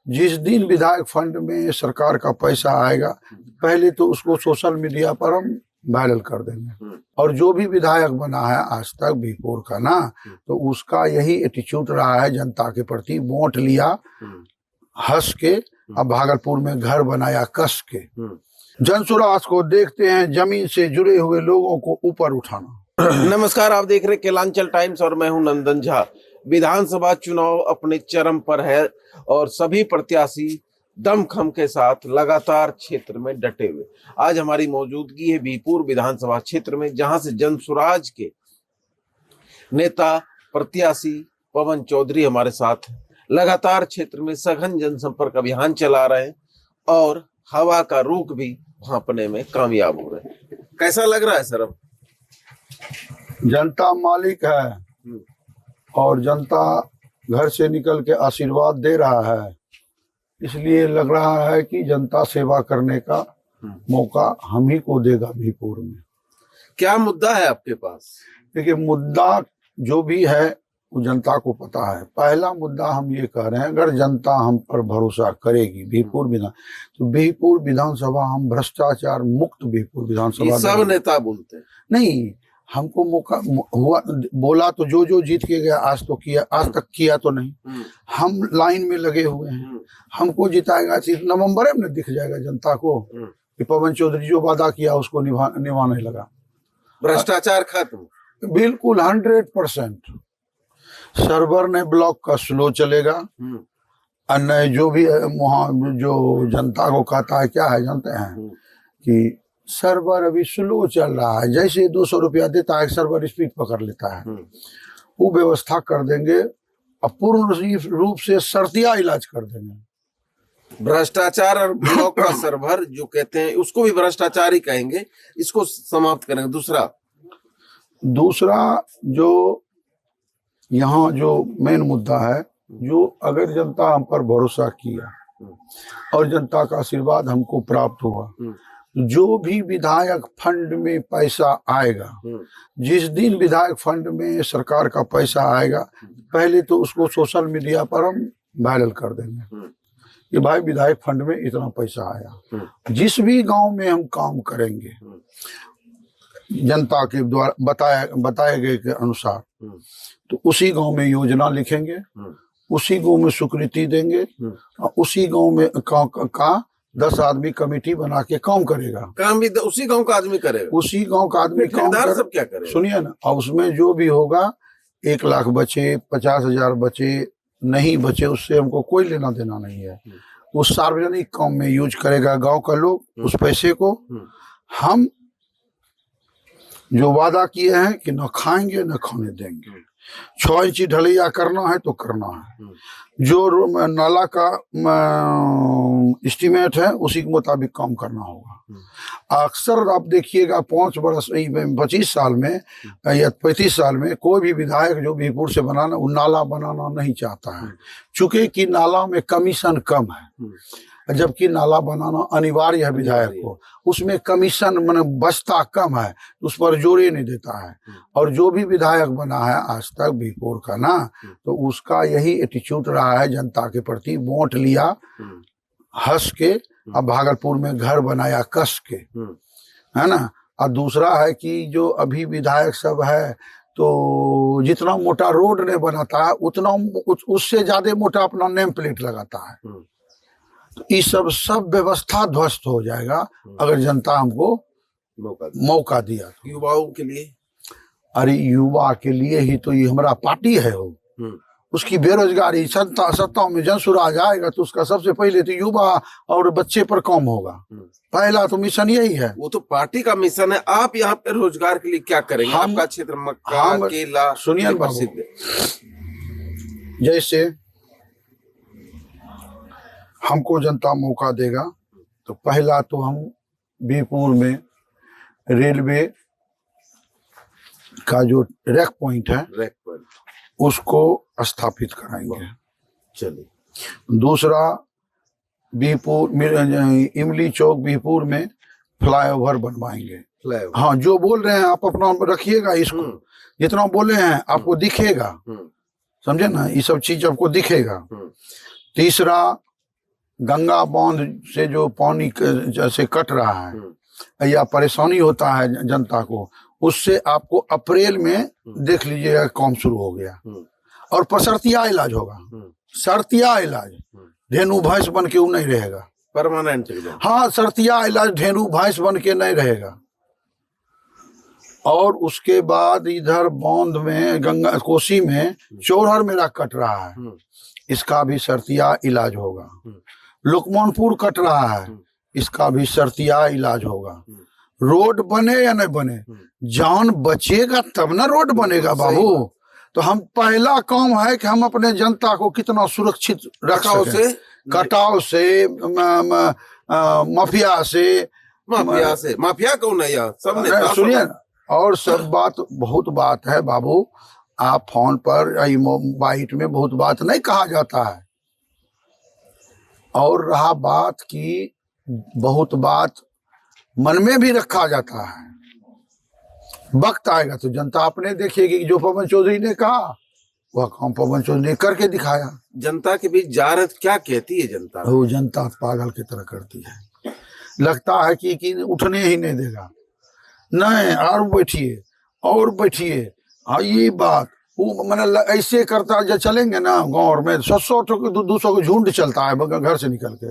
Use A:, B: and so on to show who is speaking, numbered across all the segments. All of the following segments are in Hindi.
A: जिस दिन विधायक फंड में सरकार का पैसा आएगा, पहले तो उसको सोशल मीडिया पर हम वायरल कर देंगे। और जो भी विधायक बना है आज तक बीरपुर का ना, तो उसका यही एटीट्यूड रहा है जनता के प्रति। वोट लिया हंस के, अब भागलपुर में घर बनाया कस के। जनसुराज को देखते हैं जमीन से जुड़े हुए लोगों को ऊपर उठाना।
B: नमस्कार, आप देख रहे केलांचल टाइम्स और मैं हूं नंदन झा। विधानसभा चुनाव अपने चरम पर है और सभी प्रत्याशी दमखम के साथ लगातार क्षेत्र में डटे हुए। आज हमारी मौजूदगी है बीरपुर विधानसभा क्षेत्र में, जहां से जनसुराज के नेता प्रत्याशी पवन चौधरी हमारे साथ हैं। लगातार क्षेत्र में सघन जनसंपर्क अभियान चला रहे हैं और हवा का रुख भी भांपने में कामयाब हो रहे हैं। कैसा लग रहा है सर? अब
A: जनता मालिक है और जनता घर से निकल के आशीर्वाद दे रहा है, इसलिए लग रहा है कि जनता सेवा करने का मौका हम ही को देगा बीरपुर में।
B: क्या मुद्दा है आपके पास?
A: देखिए, मुद्दा जो भी है वो जनता को पता है। पहला मुद्दा हम ये कह रहे हैं, अगर जनता हम पर भरोसा करेगी बीरपुर बीरपुर विधानसभा हम भ्रष्टाचार मुक्त बीरपुर विधानसभा।
B: सब नेता बोलते हैं
A: नहीं, हमको मौका हुआ, बोला तो जो जीत के गया आज तक किया तो नहीं। हम लाइन में लगे हुए हैं, हमको जिताएगा। नवंबर में दिख जाएगा जनता को कि पवन चौधरी जो वादा किया उसको निभाने लगा।
B: भ्रष्टाचार खत्म,
A: बिल्कुल 100%। सर्वर ने ब्लॉक का स्लो चलेगा। अन्य जो भी वहाँ जो जनता को कहता है, क्या है जानते हैं कि सर्वर अभी स्लो चल रहा है, जैसे 200 रुपया देता है सर्वर स्पीड पकड़ लेता है। वो व्यवस्था कर देंगे और पूर्ण रूप से शर्तिया इलाज कर देंगे।
B: भ्रष्टाचार और ब्लॉक का सर्वर जो कहते हैं उसको भी भ्रष्टाचार ही कहेंगे, इसको समाप्त करेंगे।
A: दूसरा जो यहाँ जो मेन मुद्दा है, जो अगर जनता हम पर भरोसा किया और जनता का आशीर्वाद हमको प्राप्त हुआ, जो भी विधायक फंड में पैसा आएगा, जिस दिन विधायक फंड में सरकार का पैसा आएगा, पहले तो उसको सोशल मीडिया पर हम वायरल कर देंगे कि भाई विधायक फंड में इतना पैसा आया। जिस भी गांव में हम काम करेंगे जनता के द्वारा बताए गए के अनुसार, तो उसी गांव में योजना लिखेंगे, उसी गांव में स्वीकृति देंगे और उसी गांव में का 10 आदमी कमेटी बना के काम करेगा।
B: काम भी उसी गांव का आदमी करेगा,
A: उसी गांव का आदमी काम
B: सब क्या करेगा? सुनिए
A: ना, और उसमें जो भी होगा 1 लाख बचे, 50,000 बचे, नहीं बचे, उससे हमको कोई लेना देना नहीं है। उस सार्वजनिक काम में यूज करेगा गांव का लोग उस पैसे को। हम जो वादा किए हैं कि न खाएंगे न खाने देंगे, 6 इंची ढलैया करना है तो करना है। जो नाला का एस्टीमेट है उसी के मुताबिक काम करना होगा। अक्सर आप देखिएगा 25 साल में या 35 साल में कोई भी विधायक जो बीरपुर से बनाना, वो नाला बनाना नहीं चाहता है, चूंकि कि नाला में कमीशन कम है, जबकि नाला बनाना अनिवार्य है विधायक को। उसमें कमीशन माने बचता कम है, उस पर जोर ही नहीं देता है। और जो भी विधायक बना है आज तक बीरपुर का ना, तो उसका यही एटीट्यूड रहा है जनता के प्रति। वोट लिया हंस के, अब भागलपुर में घर बनाया कस के, है ना। और दूसरा है कि जो अभी विधायक सब है, तो जितना मोटा रोड नहीं बनाता है उतना उससे ज्यादा मोटा अपना नेम प्लेट लगाता है। तो ये सब व्यवस्था ध्वस्त हो जाएगा अगर जनता हमको मौका दिया।
B: युवाओं के लिए,
A: अरे युवा के लिए ही तो ये हमारा पार्टी है। वो उसकी बेरोजगारी सत्ता में जनसुराज आएगा तो उसका सबसे पहले तो युवा और बच्चे पर काम होगा। पहला तो मिशन यही है।
B: वो तो पार्टी का मिशन है। आप यहाँ पे रोजगार के लिए क्या करेंगे? आपका क्षेत्र मक्का, केला,
A: सुनिए बाबू, जैसे हमको जनता मौका देगा तो पहला तो हम बीरपुर में रेलवे का जो रैक पॉइंट है उसको स्थापित कराएंगे।
B: चलिए।
A: दूसरा, बीरपुर इमली चौक बीरपुर में फ्लाईओवर बनवाएंगे। हाँ, जो बोल रहे हैं आप अपना रखिएगा, इसको जितना बोले हैं आपको दिखेगा, समझे ना, ये सब चीज आपको दिखेगा। तीसरा, गंगा बांध से जो पानी जैसे कट रहा है या परेशानी होता है जनता को, उससे आपको अप्रैल में देख लीजिएगा काम शुरू हो गया। और पसरतिया इलाज होगा, शर्तिया इलाज, धेनु भैंस बन के वो नहीं रहेगा,
B: परमानेंट।
A: हाँ, शर्तिया इलाज धेनु भैंस बन के नहीं रहेगा। और उसके बाद इधर बांध में गंगा कोसी में चौहर मेरा कट रहा है, इसका भी शर्तिया इलाज होगा। लुकमानपुर कट रहा है, इसका भी शर्तिया इलाज होगा। रोड बने या नहीं बने, जान बचेगा तब ना रोड बनेगा बाबू। तो हम पहला काम है कि हम अपने जनता को कितना सुरक्षित रख सकें, कटाव से, माफिया से।
B: माफिया कौन है यार, सबने
A: सुनिए ना, और सब बात बहुत बात है बाबू, आप फोन पर बाइट में बहुत बात नहीं कहा जाता है। और रहा बात की बहुत बात मन में भी रखा जाता है। वक्त आएगा तो जनता अपने देखेगी। जो पवन चौधरी ने कहा वह काम पवन चौधरी ने करके दिखाया।
B: जनता के बीच जा रहे, क्या कहती है जनता?
A: वो जनता पागल की तरह करती है, लगता है कि उठने ही नहीं देगा। नहीं, और बैठिए। हाँ, ये बात वो मैंने ऐसे करता जब चलेंगे ना गाँव में 100-200 को झुंड चलता है घर से निकल के।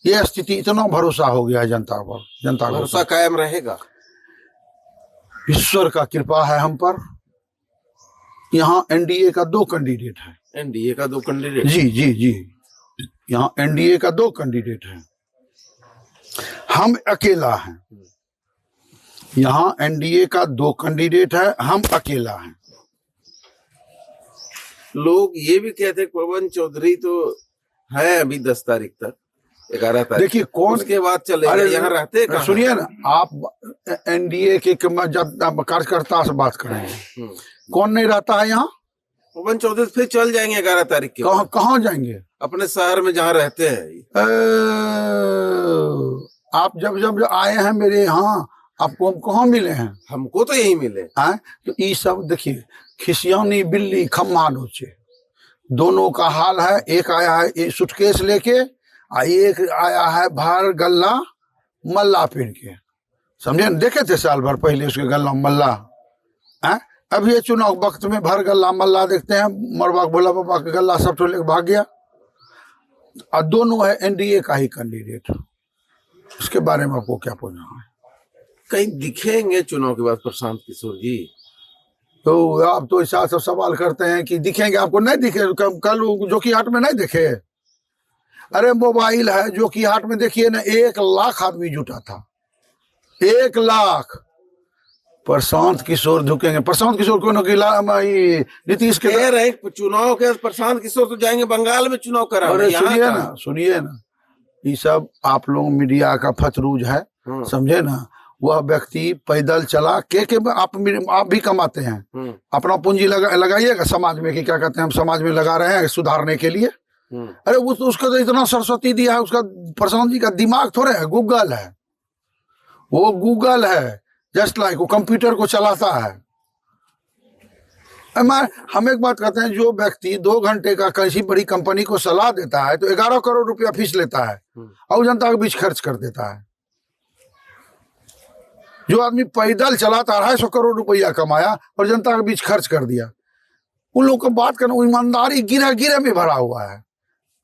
A: ये स्थिति, इतना भरोसा हो गया है जनता पर। जनता
B: भरोसा कायम रहेगा।
A: ईश्वर का कृपा है हम पर। यहाँ एनडीए का 2 कैंडिडेट है।
B: एनडीए का 2 कैंडिडेट?
A: जी। यहाँ एनडीए का 2 कैंडिडेट है, हम अकेला हैं। यहाँ एनडीए का 2 कैंडिडेट है, हम अकेला हैं।
B: लोग ये भी कहते पवन चौधरी तो है अभी 10 तारीख तक, 11 तारीख।
A: देखिए कौन
B: उसके बाद चलेगा, यहाँ रहते कहाँ?
A: सुनिए ना, आप एनडीए के जब कार्यकर्ता से बात करेंगे, कौन नहीं रहता है यहाँ?
B: पवन चौधरी फिर चल जाएंगे 11 तारीख के।
A: कहाँ जाएंगे?
B: अपने शहर में जहाँ रहते हैं।
A: आप जब आए हैं मेरे यहाँ, आपको हम कहाँ मिले हैं?
B: हमको तो यही मिले
A: हैं। तो ये सब देखिए, खिसियानी बिल्ली खम्मा नोचे, दोनों का हाल है। एक आया है सूटकेस लेके, एक आया है भर गल्ला मल्ला पहन के। समझे? देखे थे साल भर पहले उसके गल्ला मल्ला है। अब ये चुनाव वक्त में भर गल्ला मल्ला देखते हैं, मरबा भोला बाबा का गल्ला सब तो लेके भाग गया। और दोनों है एनडीए का ही कैंडिडेट। इसके बारे में आपको क्या पूछना है?
B: कहीं दिखेंगे चुनाव के बाद प्रशांत किशोर जी?
A: तो आप तो ऐसा सब सवाल करते हैं कि दिखेंगे, आपको नहीं दिखे। कल जोकीहाट में नहीं दिखे? अरे मोबाइल है, जोकीहाट में देखिए ना, 1 लाख आदमी जुटा था, 1 लाख। प्रशांत किशोर झुकेंगे? प्रशांत किशोर को नीतीश के
B: रहे चुनाव के, प्रशांत किशोर तो जाएंगे बंगाल में चुनाव करा।
A: अरे सुनिए ना, ये सब आप लोग मीडिया का फतरूज है, समझे ना। वह व्यक्ति पैदल चला के आप भी कमाते हैं, अपना पूंजी लगाइएगा समाज में, कि क्या कहते हैं, हम समाज में लगा रहे हैं सुधारने के लिए। अरे उसको तो इतना सरस्वती दिया है, उसका प्रशांत जी का दिमाग थोड़े है, गूगल है, वो गूगल है, जस्ट लाइक वो कंप्यूटर को चलाता है। हम एक बात कहते हैं, जो व्यक्ति 2 घंटे का किसी बड़ी कंपनी को सलाह देता है तो 11 करोड़ रुपया फीस लेता है और जनता के बीच खर्च कर देता है। जो आदमी पैदल चला 250 करोड़ रुपया कमाया और जनता के बीच खर्च कर दिया, उन लोगों को बात करना, ईमानदारी गिरे में भरा हुआ है,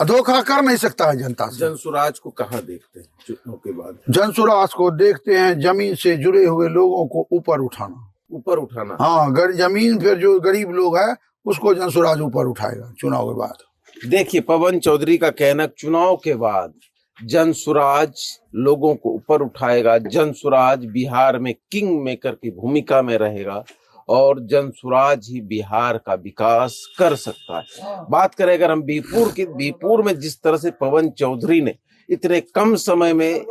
A: धोखा कर नहीं सकता है जनता से।
B: जनसुराज को कहाँ देखते हैं चुनाव के बाद?
A: जनसुराज को देखते हैं जमीन से जुड़े हुए लोगों को ऊपर उठाना। हाँ, जमीन पर जो गरीब लोग है उसको जनसुराज ऊपर उठाएगा चुनाव के बाद।
B: देखिए, पवन चौधरी का कहना, चुनाव के बाद जनसुराज लोगों को ऊपर उठाएगा। जनसुराज बिहार में किंग मेकर की भूमिका में रहेगा और जनसुराज ही बिहार का विकास कर सकता है। बात करें अगर हम बीरपुर में जिस तरह से पवन चौधरी ने इतने कम समय में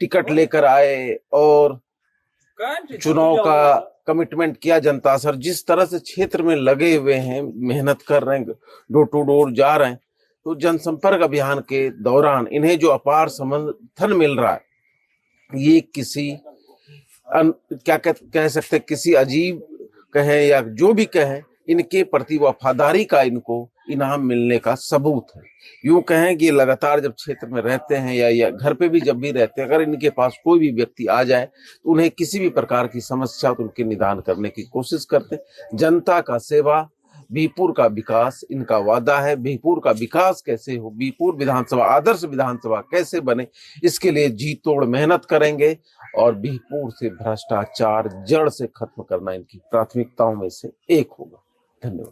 B: टिकट लेकर आए और चुनाव का कमिटमेंट किया जनता से, जिस तरह से क्षेत्र में लगे हुए हैं, मेहनत कर रहे हैं, डोर टू डोर जा रहे हैं, तो जनसंपर्क अभियान के दौरान इन्हें जो अपार समर्थन मिल रहा है, ये किसी क्या कह सकते, किसी अजीब कहें या जो भी कहें, इनके प्रति वफादारी का इनको इनाम मिलने का सबूत है। यूं कहें कि लगातार जब क्षेत्र में रहते हैं या घर पे भी जब भी रहते हैं, अगर इनके पास कोई भी व्यक्ति आ जाए तो उन्हें किसी भी प्रकार की समस्या तो उनके निदान करने की कोशिश करते हैं। जनता का सेवा, बीरपुर का विकास इनका वादा है। बीरपुर का विकास कैसे हो, बीरपुर विधानसभा आदर्श विधानसभा कैसे बने, इसके लिए जी तोड़ मेहनत करेंगे और बीरपुर से भ्रष्टाचार जड़ से खत्म करना इनकी प्राथमिकताओं में से एक होगा। धन्यवाद।